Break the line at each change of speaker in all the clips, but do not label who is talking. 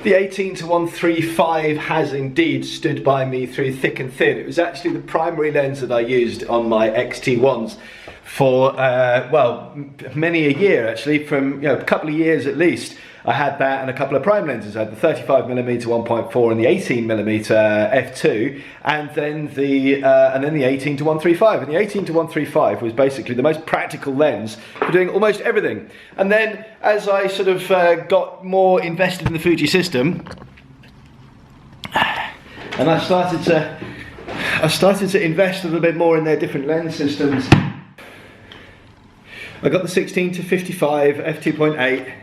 The 18-135 has indeed stood by me through thick and thin. It was actually the primary lens that I used on my XT1s for, well, many a year actually, from a couple of years at least. I had that and a couple of prime lenses. I had the 35mm 1.4 and the 18mm f2, and then the 18-135. And the 18-135 was basically the most practical lens for doing almost everything. And then, as I sort of got more invested in the Fuji system, and I started to invest a little bit more in their different lens systems. I got the 16-55 f2.8.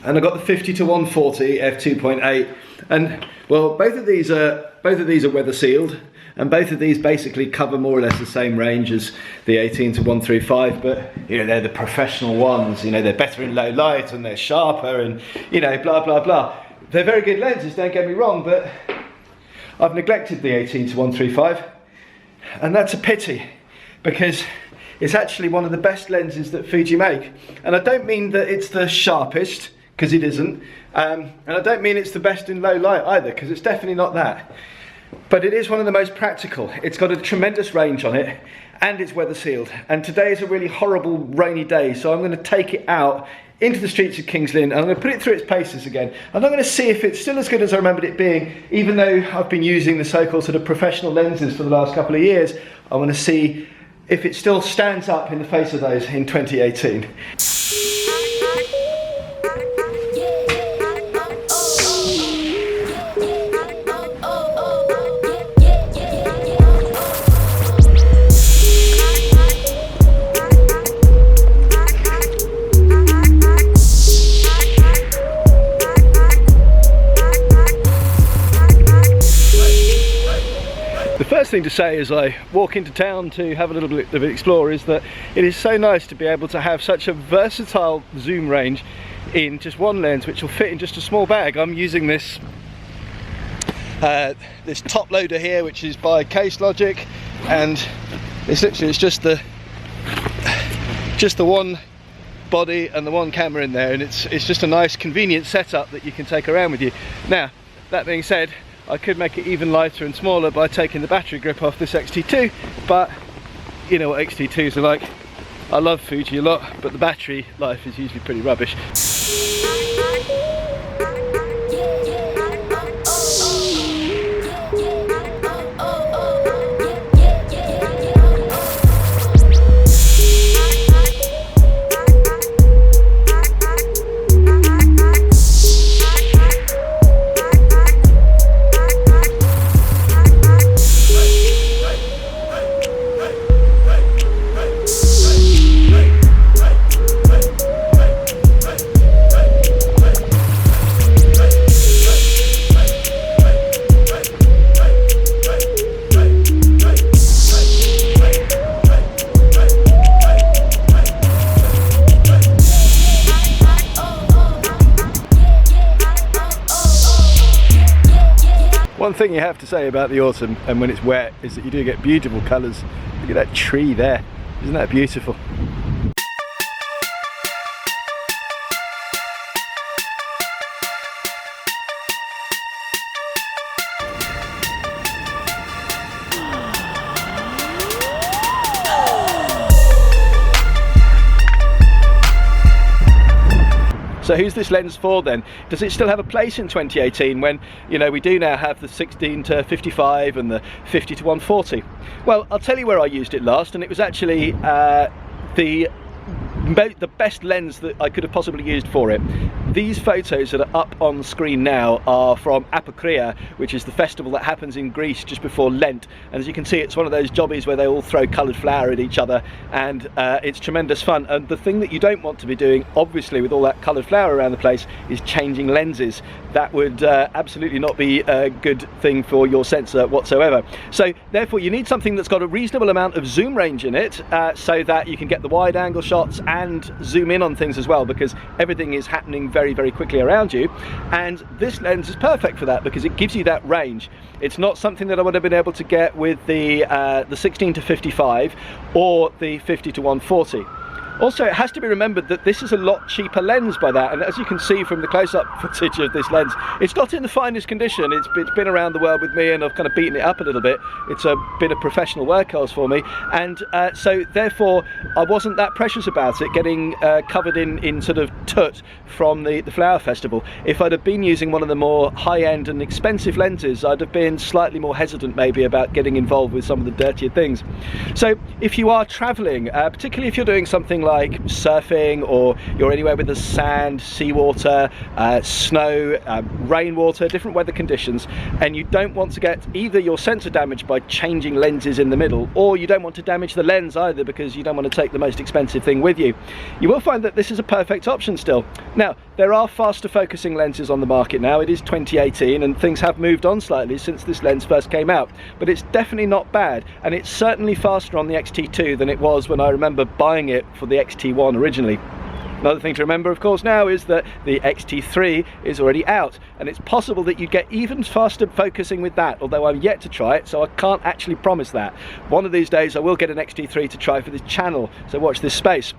And I got the 50-140 f2.8, and well, both of these are weather sealed, and both of these basically cover more or less the same range as the 18-135. But they're the professional ones. They're better in low light and they're sharper, and blah blah blah. They're very good lenses, don't get me wrong, but I've neglected the 18-135, and that's a pity, because it's actually one of the best lenses that Fuji make. And I don't mean that it's the sharpest, because it isn't, and I don't mean it's the best in low light either, because it's definitely not that. But it is one of the most practical. It's got a tremendous range on it, and it's weather sealed. And today is a really horrible rainy day, so I'm going to take it out into the streets of King's Lynn, and I'm going to put it through its paces again. And I'm going to see if it's still as good as I remembered it being, even though I've been using the so-called sort of professional lenses for the last couple of years. I want to see if it still stands up in the face of those in 2018. The first thing to say as I walk into town to have a little bit of an explore is that it is so nice to be able to have such a versatile zoom range in just one lens, which will fit in just a small bag. I'm using this this top loader here, which is by Case Logic, and it's just the one body and the one camera in there, and it's just a nice convenient setup that you can take around with you. Now, that being said, I could make it even lighter and smaller by taking the battery grip off this XT2, but you know what XT2s are like. I love Fuji a lot, but the battery life is usually pretty rubbish. One thing you have to say about the autumn and when it's wet is that you do get beautiful colours. Look at that tree there, isn't that beautiful? So who's this lens for then? Does it still have a place in 2018 when, you know, we do now have the 16-55 and the 50-140? Well, I'll tell you where I used it last, and it was actually the best lens that I could have possibly used for it. These photos that are up on the screen now are from Apokria, which is the festival that happens in Greece just before Lent, and as you can see, it's one of those jobbies where they all throw coloured flour at each other, and it's tremendous fun. And the thing that you don't want to be doing, obviously, with all that coloured flour around the place, is changing lenses. That would absolutely not be a good thing for your sensor whatsoever. So therefore you need something that's got a reasonable amount of zoom range in it, so that you can get the wide angle shots and zoom in on things as well, because everything is happening very, very quickly around you. And this lens is perfect for that because it gives you that range. It's not something that I would have been able to get with the 16-55 or the 50-140. Also, it has to be remembered that this is a lot cheaper lens by that, and as you can see from the close-up footage of this lens, it's not in the finest condition. It's been around the world with me, and I've kind of beaten it up a little bit. It's a bit of professional workhorse for me, and so therefore I wasn't that precious about it getting covered in sort of soot from the flower festival. If I'd have been using one of the more high-end and expensive lenses, I'd have been slightly more hesitant maybe about getting involved with some of the dirtier things. So if you are traveling, particularly if you're doing something like surfing, or you're anywhere with the sand, seawater, snow, rainwater, different weather conditions, and you don't want to get either your sensor damaged by changing lenses in the middle, or you don't want to damage the lens either because you don't want to take the most expensive thing with you, you will find that this is a perfect option still. Now, there are faster focusing lenses on the market now. It is 2018 and things have moved on slightly since this lens first came out, but it's definitely not bad, and it's certainly faster on the XT2 than it was when I remember buying it for the XT1 originally. Another thing to remember, of course, now is that the XT3 is already out, and it's possible that you get even faster focusing with that, although I'm yet to try it, so I can't actually promise that. One of these days I will get an XT3 to try for this channel, so watch this space.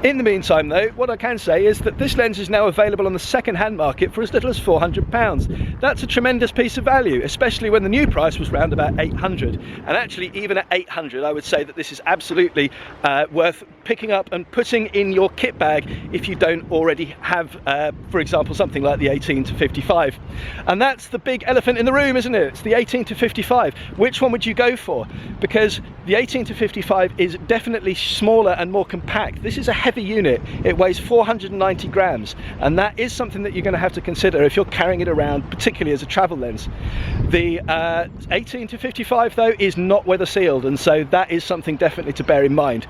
In the meantime though, what I can say is that this lens is now available on the second-hand market for as little as £400. That's a tremendous piece of value, especially when the new price was round about 800. And actually, even at 800, I would say that this is absolutely worth picking up and putting in your kit bag if you don't already have, for example, something like the 18 to 55. And that's the big elephant in the room, isn't it? It's the 18 to 55. Which one would you go for? Because the 18 to 55 is definitely smaller and more compact. This is a heavy unit. It weighs 490 grams, and that is something that you're going to have to consider if you're carrying it around, particularly as a travel lens. The 18 to 55 though is not weather sealed, and so that is something definitely to bear in mind.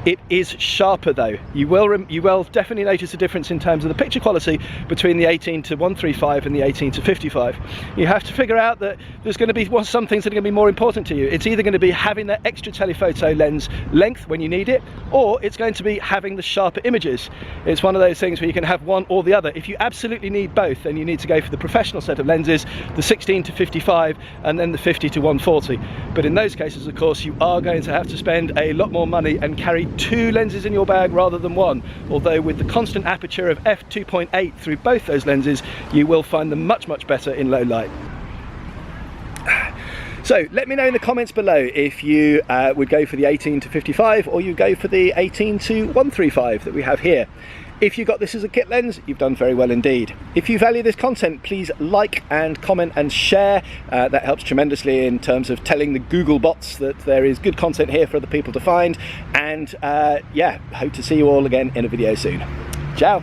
It is sharper though. You will definitely notice a difference in terms of the picture quality between the 18 to 135 and the 18 to 55. You have to figure out that there's going to be some things that are going to be more important to you. It's either going to be having that extra telephoto lens length when you need it, or it's going to be having the sharper images. It's one of those things where you can have one or the other. If you absolutely need both, then you need to go for the professional set of lenses, the 16 to 55 and then the 50 to 140. But in those cases, of course, you are going to have to spend a lot more money and carry two lenses in your bag rather than one, although with the constant aperture of f2.8 through both those lenses, you will find them much better in low light. So let me know in the comments below if you would go for the 18 to 55 or you go for the 18 to 135 that we have here. If you got this as a kit lens, you've done very well indeed. If you value this content, please like and comment and share. That helps tremendously in terms of telling the Google bots that there is good content here for other people to find. And yeah, hope to see you all again in a video soon. Ciao.